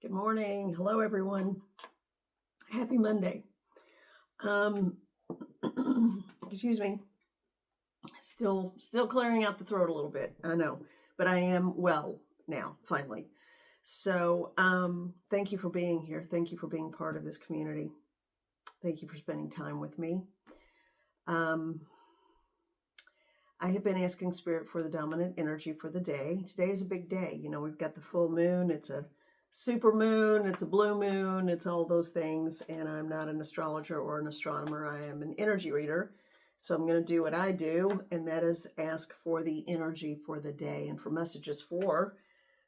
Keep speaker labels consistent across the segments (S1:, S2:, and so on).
S1: Good morning. Hello, everyone. Happy Monday. Um, excuse me. Still clearing out the throat a little bit. I know, but I am well now, finally. So, thank you for being here. Thank you for being part of this community. Thank you for spending time with me. Um, I have been asking Spirit for the dominant energy for the day. Today is a big day. You know, we've got the full moon. It's a super moon. It's a blue moon. It's all those things. And I'm not an astrologer or an astronomer. I am an energy reader. So I'm going to do what I do, and that is ask for the energy for the day and for messages for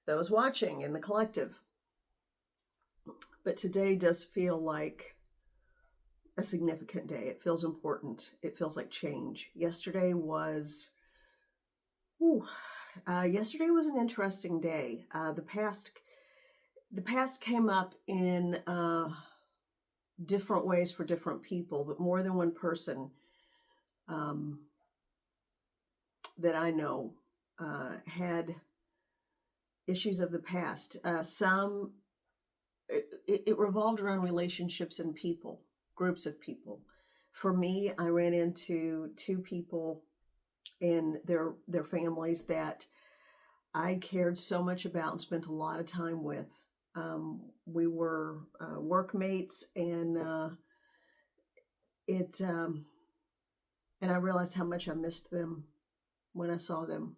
S1: those watching in the collective. But today does feel like a significant day. It feels important. It feels like change. Yesterday was an interesting day. The past came up in different ways for different people, but more than one person that I know had issues of the past. It revolved around relationships and people, groups of people. For me, I ran into two people and their families that I cared so much about and spent a lot of time with. We were workmates, and I realized how much I missed them when I saw them,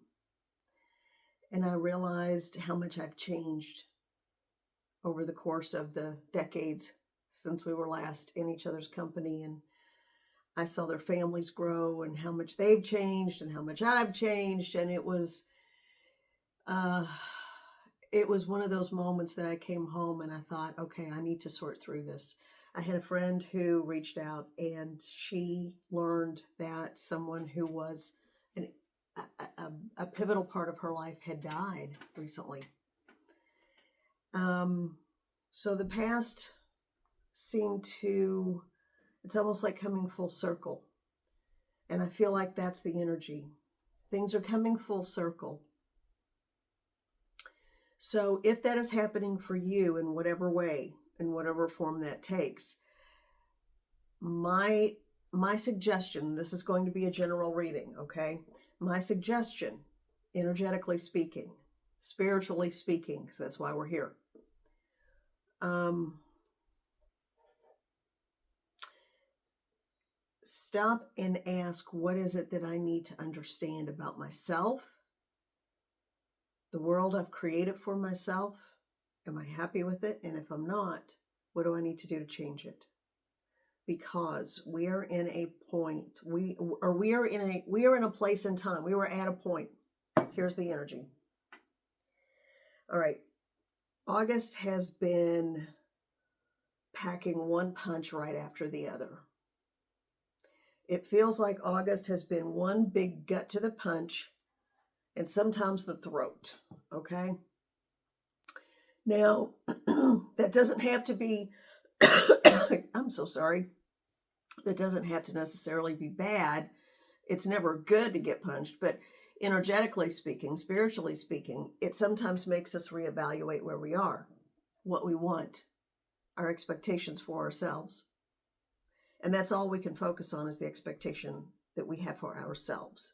S1: and I realized how much I've changed over the course of the decades since we were last in each other's company. And I saw their families grow and how much they've changed and how much I've changed. And it was one of those moments that I came home and I thought, okay, I need to sort through this. I had a friend who reached out, and she learned that someone who was a pivotal part of her life had died recently. So the past seemed to, it's almost like coming full circle. And I feel like that's the energy. Things are coming full circle. So if that is happening for you in whatever way, in whatever form that takes, my suggestion, this is going to be a general reading, okay? My suggestion, energetically speaking, spiritually speaking, because that's why we're here. Stop and ask, what is it that I need to understand about myself, the world I've created for myself? Am I happy with it? And if I'm not, what do I need to do to change it? Because we are in a point, we are in a place in time. We were at a point. Here's the energy. All right. August has been packing one punch right after the other. It feels like August has been one big gut to the punch, and sometimes the throat, okay? Now, that doesn't have to be, I'm so sorry, that doesn't have to necessarily be bad. It's never good to get punched, but energetically speaking, spiritually speaking, it sometimes makes us reevaluate where we are, what we want, our expectations for ourselves. And that's all we can focus on, is the expectation that we have for ourselves.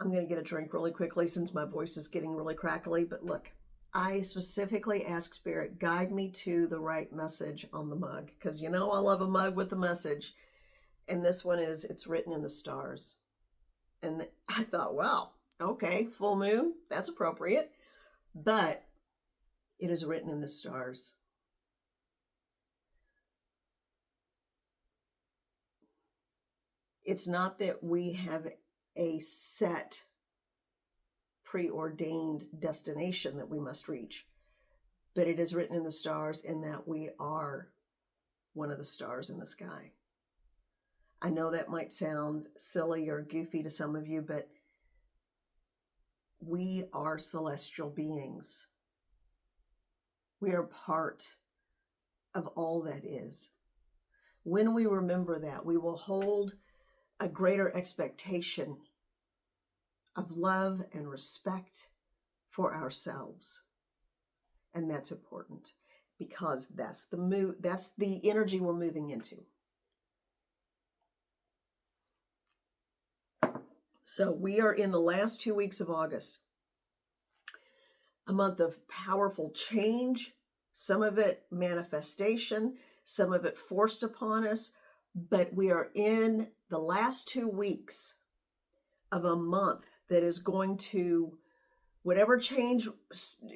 S1: I'm going to get a drink really quickly since my voice is getting really crackly. But look, I specifically ask Spirit, guide me to the right message on the mug. Because you know I love a mug with a message. And this one is, it's written in the stars. And I thought, wow, okay, full moon, that's appropriate. But it is written in the stars. It's not that we have a set preordained destination that we must reach, but it is written in the stars, in that we are one of the stars in the sky. I know that might sound silly or goofy to some of you, but we are celestial beings. We are part of all that is. When we remember that, we will hold a greater expectation of love and respect for ourselves. And that's important because that's the energy we're moving into. So we are in the last 2 weeks of August, a month of powerful change, some of it manifestation, some of it forced upon us, but we are in the last 2 weeks of a month that is going to, whatever change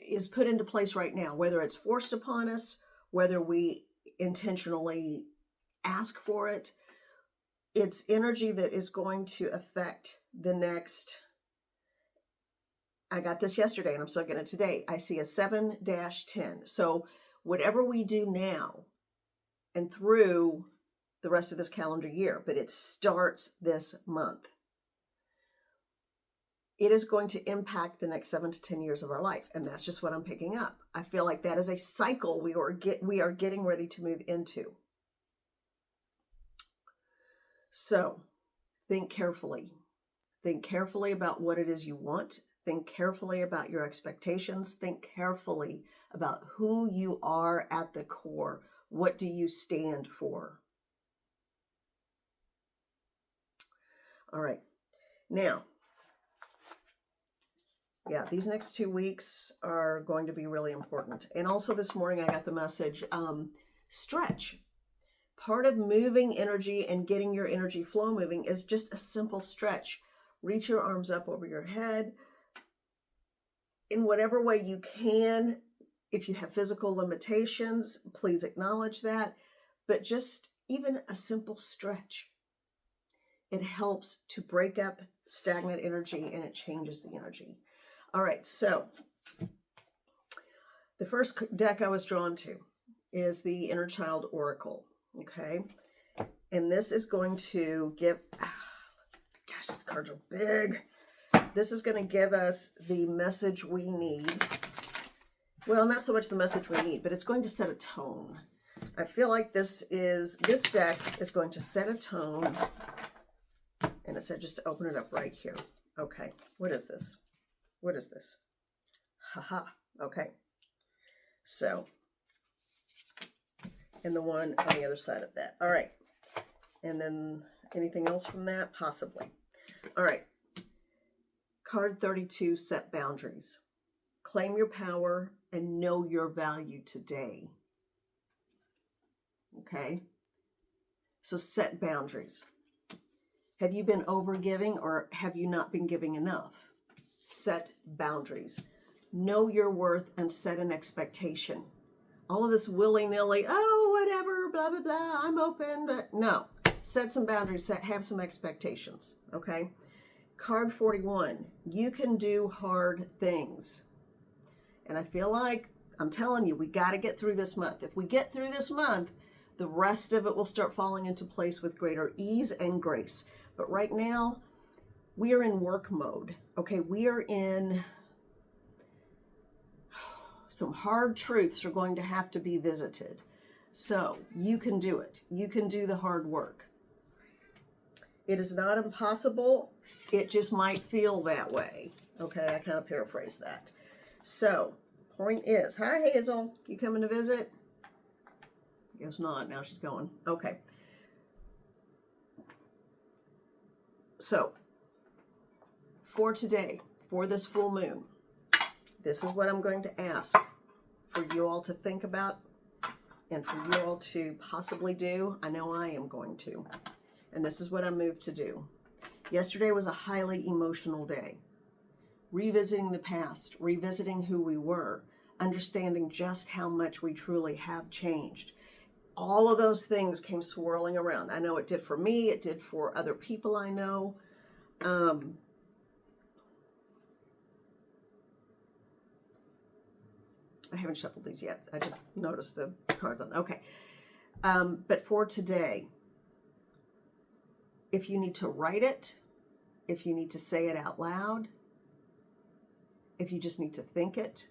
S1: is put into place right now, whether it's forced upon us, whether we intentionally ask for it, it's energy that is going to affect the next. I got this yesterday and I'm still getting it today. I see a 7-10. So whatever we do now and through the rest of this calendar year, but it starts this month, it is going to impact the next 7 to 10 years of our life. And that's just what I'm picking up. I feel like that is a cycle we are getting ready to move into. So think carefully. Think carefully about what it is you want. Think carefully about your expectations. Think carefully about who you are at the core. What do you stand for? All right. Now, yeah, these next 2 weeks are going to be really important. And also this morning I got the message, stretch. Part of moving energy and getting your energy flow moving is just a simple stretch. Reach your arms up over your head in whatever way you can. If you have physical limitations, please acknowledge that. But just even a simple stretch, it helps to break up stagnant energy and it changes the energy. All right, so the first deck I was drawn to is the Inner Child Oracle. Okay, and this is going to give, gosh, these cards are big. This is going to give us the message we need. Well, not so much the message we need, but it's going to set a tone. I feel like this deck is going to set a tone. And it said just to open it up right here. Okay, what is this? What is this? Haha, okay. So, and the one on the other side of that. All right. And then anything else from that? Possibly. All right. Card 32, set boundaries. Claim your power and know your value today. Okay. So set boundaries. Have you been overgiving or have you not been giving enough? Set boundaries. Know your worth and set an expectation. All of this willy-nilly, oh, whatever, blah, blah, blah, I'm open. But no, set some boundaries, have some expectations, okay? Card 41, you can do hard things. And I feel like, I'm telling you, we got to get through this month. If we get through this month, the rest of it will start falling into place with greater ease and grace. But right now, we are in work mode, okay? We are in... some hard truths are going to have to be visited. So you can do it. You can do the hard work. It is not impossible. It just might feel that way. Okay, I kind of paraphrase that. So, point is, hi Hazel, you coming to visit? Guess not, now she's going. Okay. So, for today, for this full moon, this is what I'm going to ask for you all to think about and for you all to possibly do. I know I am going to. And this is what I moved to do. Yesterday was a highly emotional day. Revisiting the past, revisiting who we were, understanding just how much we truly have changed. All of those things came swirling around. I know it did for me. It did for other people I know. I haven't shuffled these yet. I just noticed the cards on. Okay. But for today, if you need to write it, if you need to say it out loud, if you just need to think it,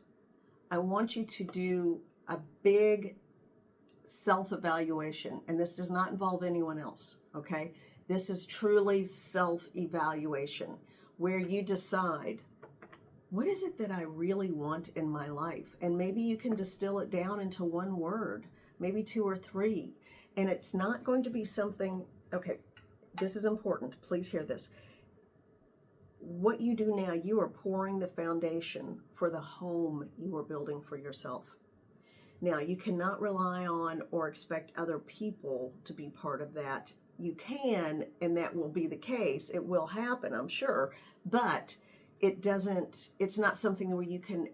S1: I want you to do a big self-evaluation. And this does not involve anyone else, okay? This is truly self-evaluation, where you decide what is it that I really want in my life? And maybe you can distill it down into one word, maybe 2 or 3. And it's not going to be something, okay, this is important. Please hear this. What you do now, you are pouring the foundation for the home you are building for yourself. Now, you cannot rely on or expect other people to be part of that. You can, and that will be the case. It will happen, I'm sure, but it's not something where you can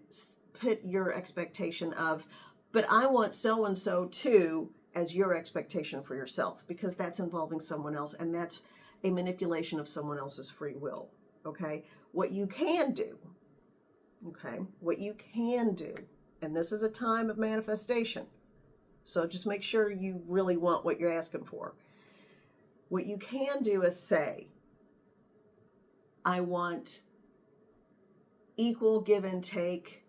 S1: put your expectation of, but I want so-and-so too, as your expectation for yourself, because that's involving someone else, and that's a manipulation of someone else's free will, okay? What you can do, and this is a time of manifestation, so just make sure you really want what you're asking for. What you can do is say, I want equal give and take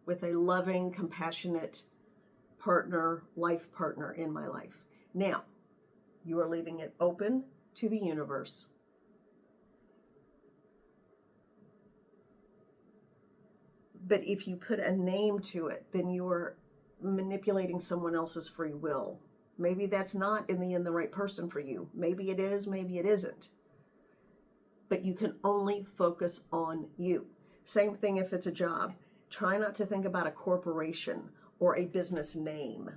S1: with a loving, compassionate partner, life partner in my life. Now, you are leaving it open to the universe. But if you put a name to it, then you're manipulating someone else's free will. Maybe that's not in the end the right person for you. Maybe it is, maybe it isn't. But you can only focus on you. Same thing if it's a job. Try not to think about a corporation or a business name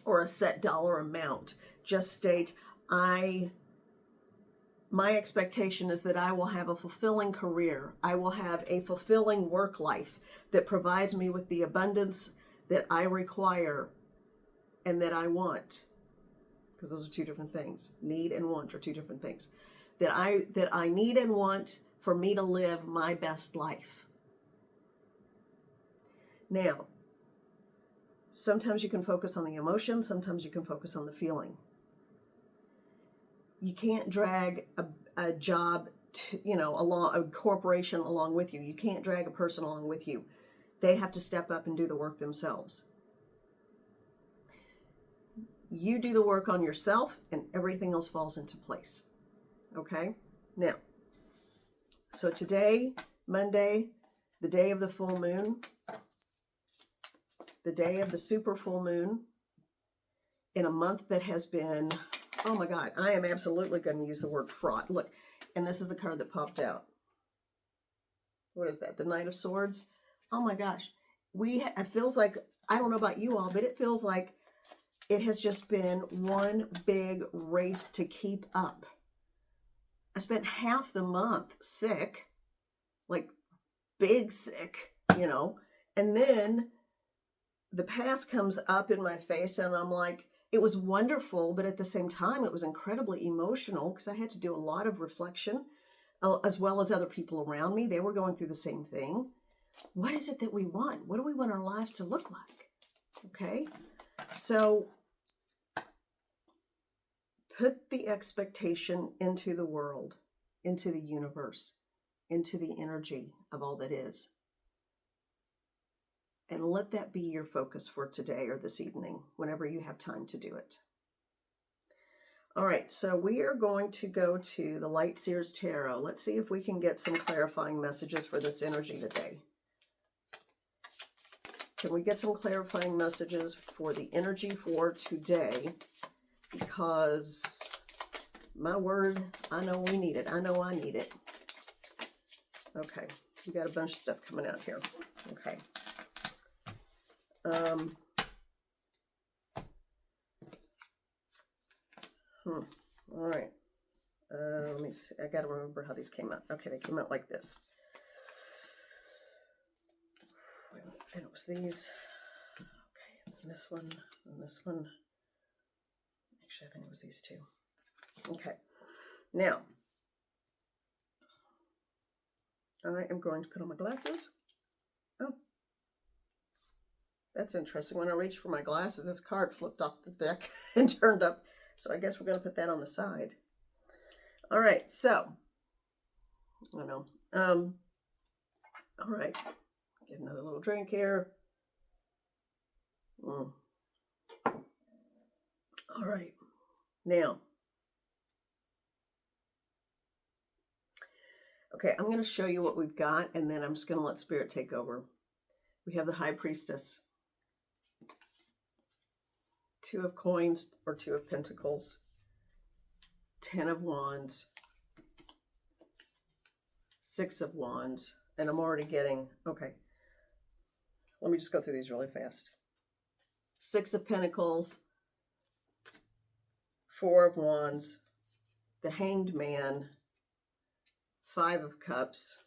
S1: or a set dollar amount. Just state, my expectation is that I will have a fulfilling career. I will have a fulfilling work life that provides me with the abundance that I require and that I want. Because those are 2 different things. Need and want are 2 different things. That I need and want for me to live my best life. Now, sometimes you can focus on the emotion, sometimes you can focus on the feeling. You can't drag a job, along a corporation along with you. You can't drag a person along with you. They have to step up and do the work themselves. You do the work on yourself and everything else falls into place. Okay? Now, so today, Monday, the day of the full moon, the day of the super full moon, in a month that has been, oh my God, I am absolutely going to use the word fraught. Look, and this is the card that popped out. What is that? The Knight of Swords? Oh my gosh. It feels like, I don't know about you all, but it feels like it has just been one big race to keep up. I spent half the month sick, like big sick, and then the past comes up in my face and I'm like, it was wonderful, but at the same time, it was incredibly emotional because I had to do a lot of reflection, as well as other people around me. They were going through the same thing. What is it that we want? What do we want our lives to look like? Okay, so put the expectation into the world, into the universe, into the energy of all that is. And let that be your focus for today or this evening, whenever you have time to do it. All right, so we are going to go to the Light Seers Tarot. Let's see if we can get some clarifying messages for this energy today. Can we get some clarifying messages for the energy for today? Because, my word, I know we need it. I know I need it. Okay, we got a bunch of stuff coming out here. Okay. All right. Let me see. I got to remember how these came out. Okay, they came out like this. Then it was these. Okay, and this one, and this one. Actually, I think it was these 2. Okay. Now, I am going to put on my glasses. Oh. That's interesting. When I reached for my glasses, this card flipped off the deck and turned up. So I guess we're going to put that on the side. All right. So, I know. All right. Get another little drink here. All right. Now. Okay, I'm going to show you what we've got, and then I'm just going to let Spirit take over. We have the High Priestess, 2 of Coins or 2 of Pentacles, 10 of Wands, 6 of Wands, and I'm already getting, okay, let me just go through these really fast. 6 of Pentacles, 4 of Wands, the Hanged Man, 5 of Cups,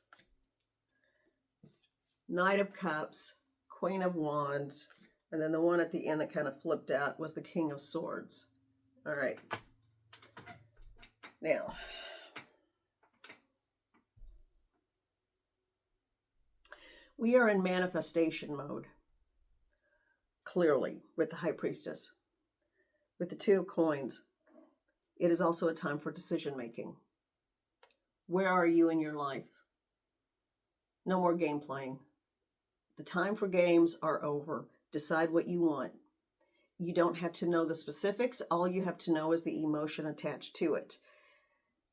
S1: Knight of Cups, Queen of Wands, and then the one at the end that kind of flipped out was the King of Swords. All right. Now, we are in manifestation mode, clearly, with the High Priestess. With the 2 of Coins, it is also a time for decision making. Where are you in your life? No more game playing. The time for games are over. Decide what you want. You don't have to know the specifics. All you have to know is the emotion attached to it.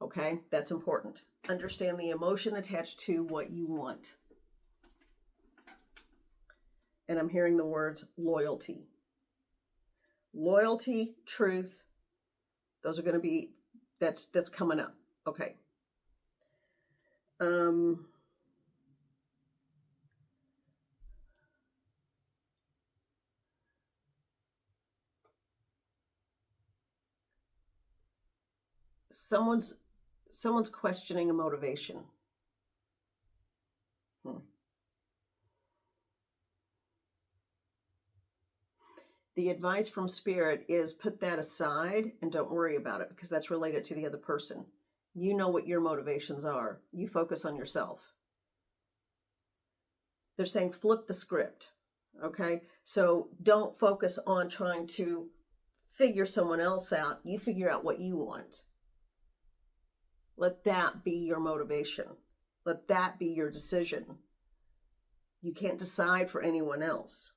S1: Okay, that's important. Understand the emotion attached to what you want. And I'm hearing the words loyalty. Loyalty, truth, those are going to be, that's coming up. Okay. Someone's questioning a motivation. The advice from Spirit is put that aside and don't worry about it, because that's related to the other person. You know what your motivations are. You focus on yourself. They're saying flip the script. Okay? So don't focus on trying to figure someone else out. You figure out what you want. Let that be your motivation. Let that be your decision. You can't decide for anyone else.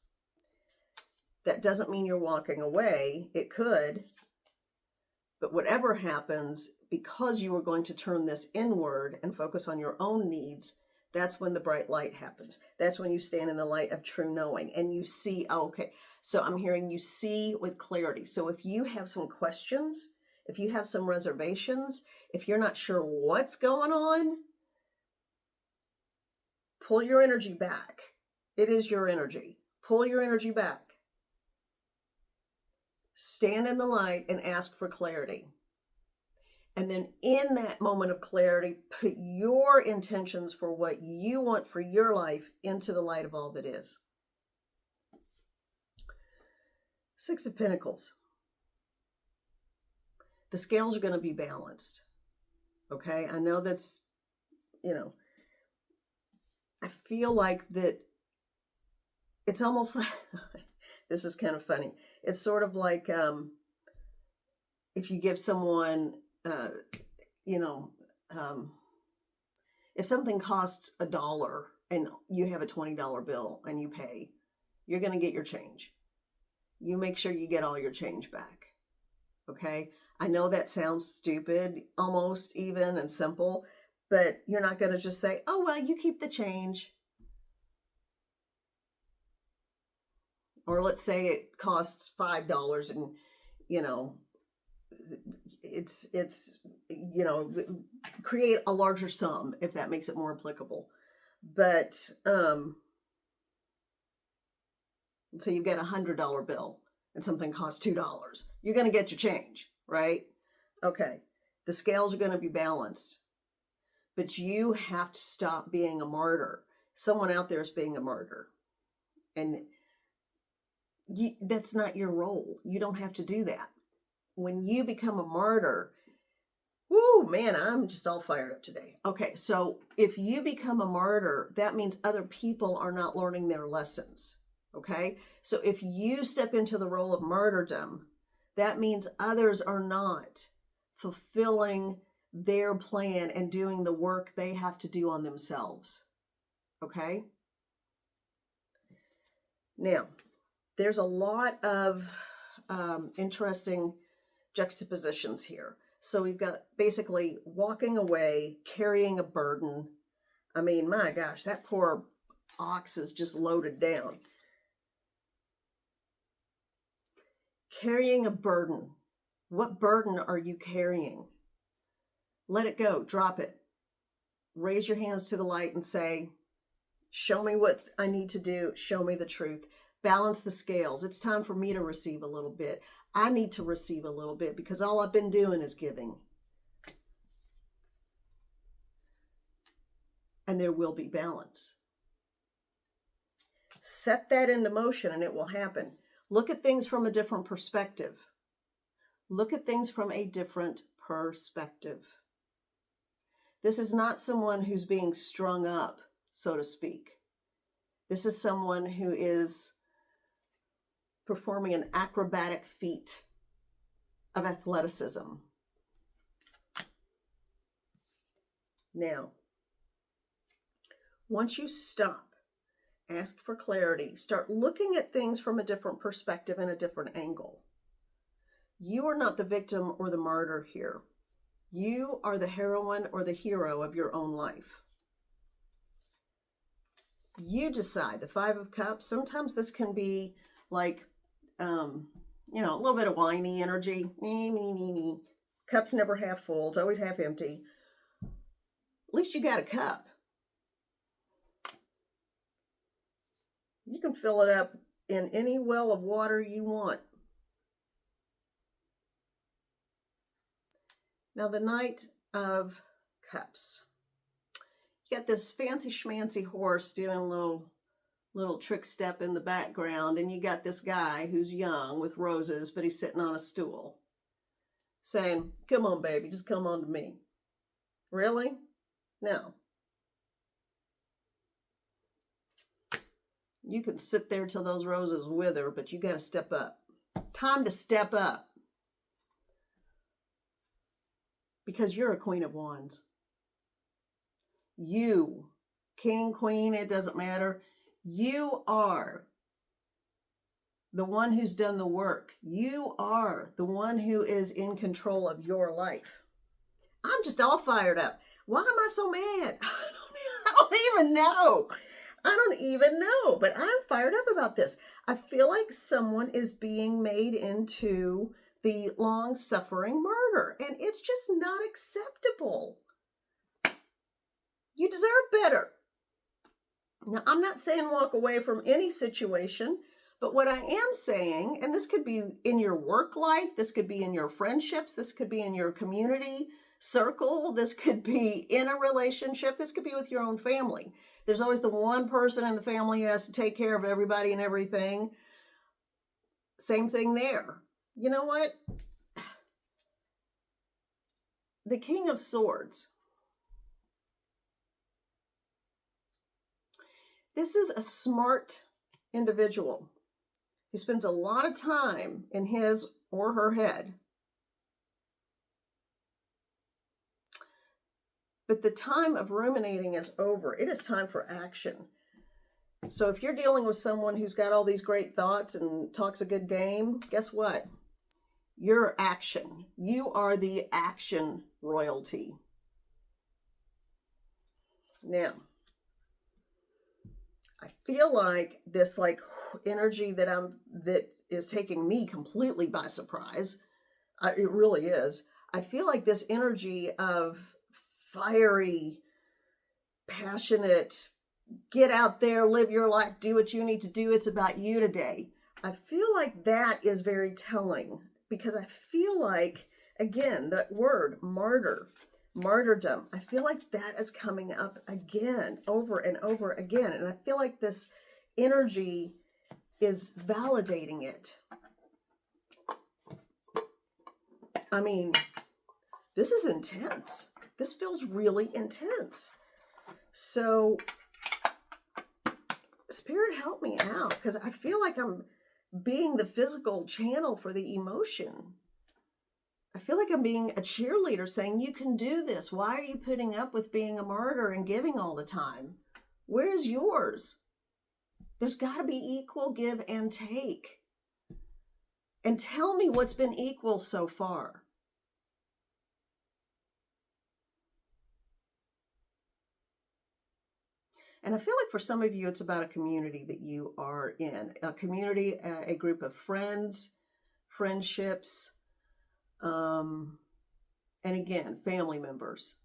S1: That doesn't mean you're walking away. It could. But whatever happens, because you are going to turn this inward and focus on your own needs, that's when the bright light happens. That's when you stand in the light of true knowing and you see, oh, okay, so I'm hearing you see with clarity. So if you have some questions, if you have some reservations, if you're not sure what's going on, pull your energy back. It is your energy. Pull your energy back. Stand in the light and ask for clarity. And then in that moment of clarity, put your intentions for what you want for your life into the light of all that is. 6 of Pentacles. The scales are going to be balanced. Okay? I know that's, I feel like that it's almost like, this is kind of funny. It's sort of like if you give someone, if something costs $1 and you have a $20 bill and you pay, you're going to get your change. You make sure you get all your change back. Okay? I know that sounds stupid, almost even, and simple, but you're not going to just say, oh, well, you keep the change. Or let's say it costs $5 and, it's create a larger sum if that makes it more applicable. But let's say you get a $100 bill and something costs $2. You're going to get your change, right? Okay. The scales are going to be balanced. But you have to stop being a martyr. Someone out there is being a martyr. And that's not your role. You don't have to do that. When you become a martyr, whoo, man, I'm just all fired up today. Okay, so if you become a martyr, that means other people are not learning their lessons. Okay, so if you step into the role of martyrdom, that means others are not fulfilling their plan and doing the work they have to do on themselves. Okay? Now, there's a lot of interesting juxtapositions here. So we've got basically walking away, carrying a burden. I mean, my gosh, that poor ox is just loaded down. Carrying a burden. What burden are you carrying? Let it go. Drop it. Raise your hands to the light and say, show me what I need to do. Show me the truth. Balance the scales. It's time for me to receive a little bit. I need to receive a little bit because all I've been doing is giving. And there will be balance. Set that into motion and it will happen. Look at things from a different perspective. Look at things from a different perspective. This is not someone who's being strung up, so to speak. This is someone who is performing an acrobatic feat of athleticism. Now, once you stop, ask for clarity, start looking at things from a different perspective and a different angle. You are not the victim or the martyr here. You are the heroine or the hero of your own life. You decide. The Five of Cups, sometimes this can be like, a little bit of whiny energy. Me. Cup's never half full. It's always half empty. At least you got a cup. You can fill it up in any well of water you want. Now, the Knight of Cups. You got this fancy schmancy horse doing a little trick step in the background, and you got this guy who's young with roses, but he's sitting on a stool saying, come on, baby, just come on to me. Really? No. You can sit there till those roses wither, but you got to step up. Time to step up. Because you're a Queen of Wands. You, king, queen, it doesn't matter. You are the one who's done the work. You are the one who is in control of your life. I'm just all fired up. Why am I so mad? I don't even know. But I'm fired up about this. I feel like someone is being made into the long-suffering martyr, and it's just not acceptable. You deserve better. Now, I'm not saying walk away from any situation, but what I am saying, and this could be in your work life, this could be in your friendships, this could be in your community circle, this could be in a relationship, this could be with your own family. There's always the one person in the family who has to take care of everybody and everything. Same thing there. You know what? The King of Swords. This is a smart individual who spends a lot of time in his or her head. But the time of ruminating is over. It is time for action. So if you're dealing with someone who's got all these great thoughts and talks a good game, guess what? You're action. You are the action royalty. Now, I feel like this energy that is taking me completely by surprise. It really is. I feel like this energy of fiery, passionate, get out there, live your life, do what you need to do. It's about you today. I feel like that is very telling because I feel like, again, that word martyrdom, I feel like that is coming up again, over and over again. And I feel like this energy is validating it. I mean, this is intense. This feels really intense. So, Spirit, help me out, because I feel like I'm being the physical channel for the emotion. I feel like I'm being a cheerleader saying, you can do this. Why are you putting up with being a martyr and giving all the time? Where is yours? There's got to be equal give and take. And tell me what's been equal so far. And I feel like for some of you, it's about a community that you are in, a community, a group of friends, friendships, and again, family members.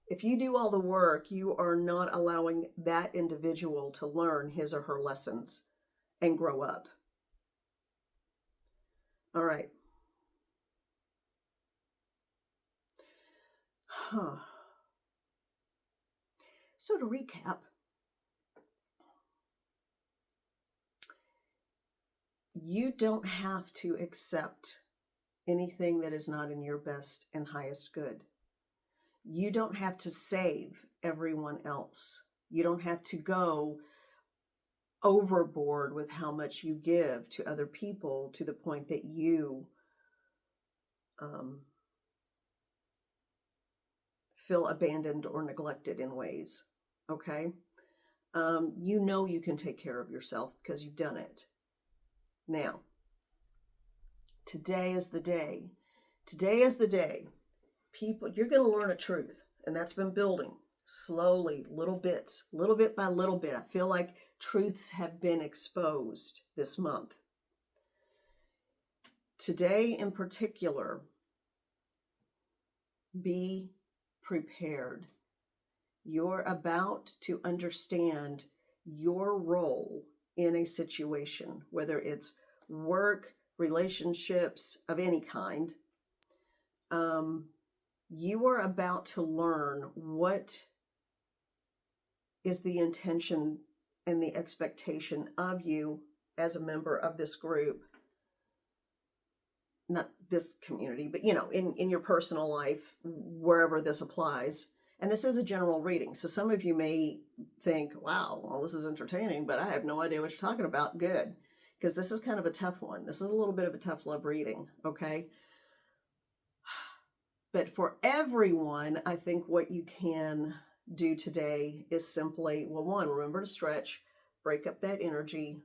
S1: If you do all the work, you are not allowing that individual to learn his or her lessons and grow up. All right. So to recap, you don't have to accept anything that is not in your best and highest good. You don't have to save everyone else. You don't have to go overboard with how much you give to other people to the point that you feel abandoned or neglected in ways. Okay? You know you can take care of yourself because you've done it. Now, today is the day. Today is the day. People, you're going to learn a truth, and that's been building slowly, little bits, little bit by little bit. I feel like truths have been exposed this month. Today in particular, be prepared. You're about to understand your role in a situation, whether it's work, relationships of any kind. You are about to learn what is the intention and the expectation of you as a member of this group. Not this community, but in your personal life, wherever this applies. And this is a general reading. So some of you may think, wow, well, this is entertaining, but I have no idea what you're talking about. Good. Because this is kind of a tough one. This is a little bit of a tough love reading. Okay. But for everyone, I think what you can do today is simply, well, one, remember to stretch, break up that energy,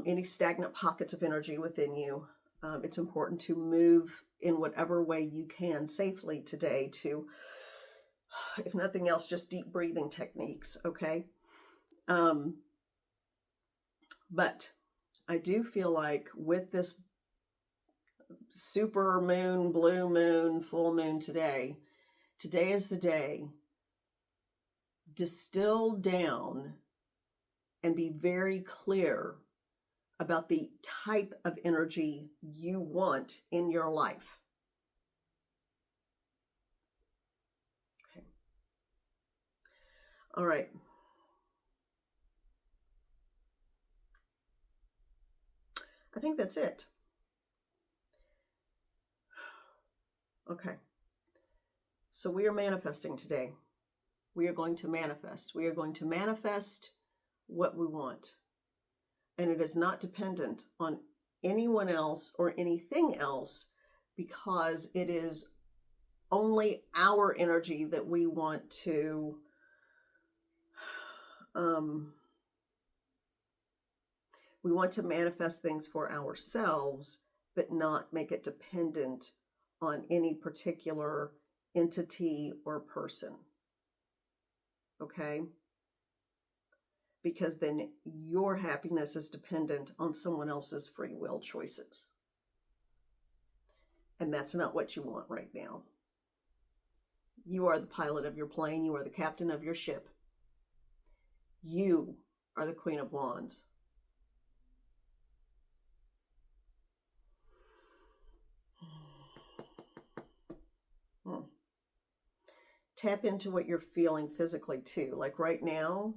S1: any stagnant pockets of energy within you. It's important to move in whatever way you can safely today to, if nothing else, just deep breathing techniques, okay? But I do feel like with this super moon, blue moon, full moon today is the day. Distill down and be very clear about the type of energy you want in your life. Okay. All right. I think that's it. Okay. So we are manifesting today. We are going to manifest. We are going to manifest what we want. And it is not dependent on anyone else or anything else, because it is only our energy that we want to manifest things for ourselves, but not make it dependent on any particular entity or person. Okay? Because then your happiness is dependent on someone else's free will choices. And that's not what you want right now. You are the pilot of your plane. You are the captain of your ship. You are the Queen of Wands. Tap into what you're feeling physically too. Like right now,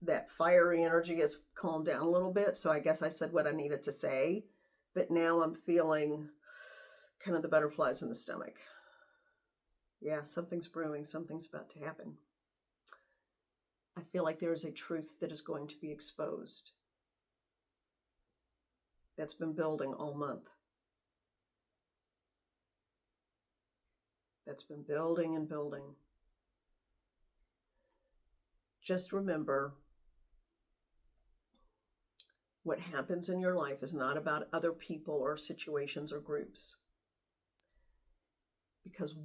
S1: that fiery energy has calmed down a little bit. So I guess I said what I needed to say. But now I'm feeling kind of the butterflies in the stomach. Yeah, something's brewing. Something's about to happen. I feel like there is a truth that is going to be exposed. That's been building all month. That's been building and building. Just remember, what happens in your life is not about other people or situations or groups. Because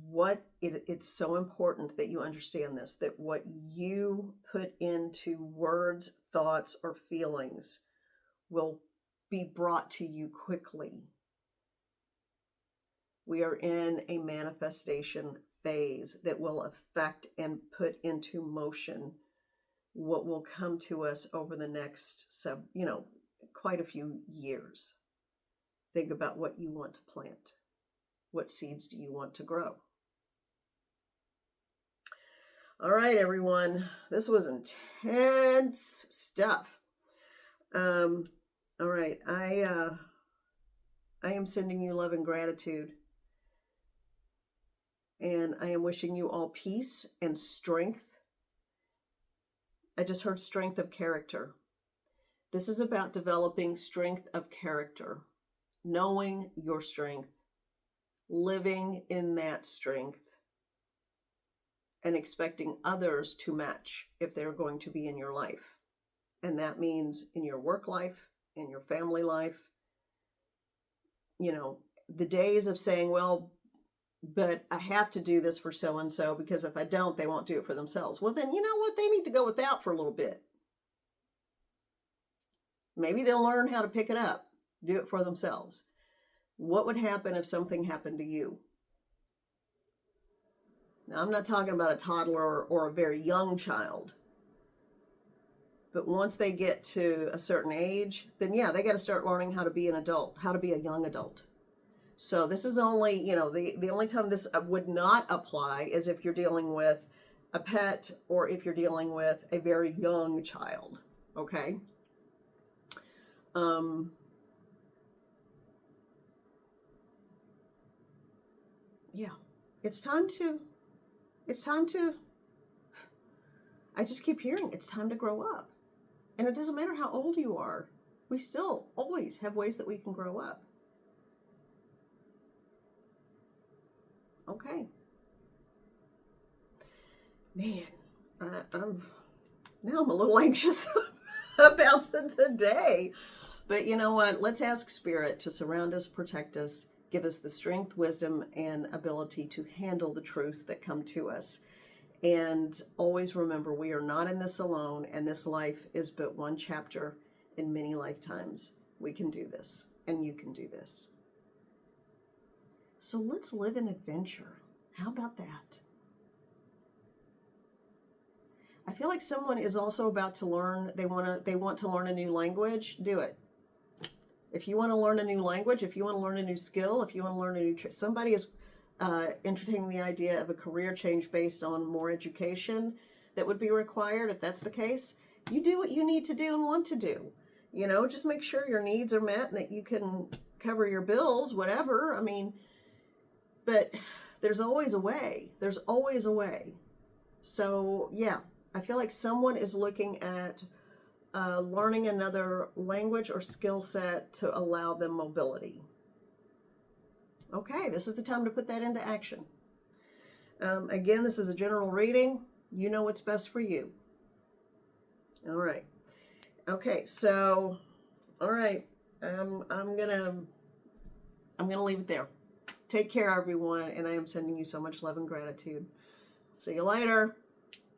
S1: it's so important that you understand this, that what you put into words, thoughts, or feelings will be brought to you quickly. We are in a manifestation phase that will affect and put into motion what will come to us over the next, quite a few years. Think about what you want to plant. What seeds do you want to grow? All right, everyone. This was intense stuff. All right. I am sending you love and gratitude. And I am wishing you all peace and strength. I just heard strength of character. This is about developing strength of character, knowing your strength, living in that strength, and expecting others to match if they're going to be in your life. And that means in your work life, in your family life. The days of saying, well, but I have to do this for so-and-so because if I don't, they won't do it for themselves. Well, then you know what? They need to go without for a little bit. Maybe they'll learn how to pick it up, do it for themselves. What would happen if something happened to you? Now, I'm not talking about a toddler or a very young child. But once they get to a certain age, then yeah, they got to start learning how to be an adult, how to be a young adult. So this is only, the only time this would not apply is if you're dealing with a pet or if you're dealing with a very young child. Okay. Yeah, it's time to, I just keep hearing it's time to grow up. And it doesn't matter how old you are. We still always have ways that we can grow up. Okay. Man, I'm a little anxious about the day. But you know what? Let's ask Spirit to surround us, protect us, give us the strength, wisdom, and ability to handle the truths that come to us. And always remember, we are not in this alone, and this life is but one chapter in many lifetimes. We can do this, and you can do this. So let's live an adventure. How about that? I feel like someone is also about to learn, they want to learn a new language. Do it. If you want to learn a new language, if you want to learn a new skill, if you want to learn a new somebody is entertaining the idea of a career change based on more education that would be required. If that's the case, you do what you need to do and want to do. Just make sure your needs are met and that you can cover your bills, whatever. I mean, but there's always a way. There's always a way. So yeah, I feel like someone is looking at learning another language or skill set to allow them mobility. Okay, this is the time to put that into action. Again, this is a general reading. You know what's best for you. All right. Okay, so, all right. I'm gonna leave it there. Take care, everyone, and I am sending you so much love and gratitude. See you later.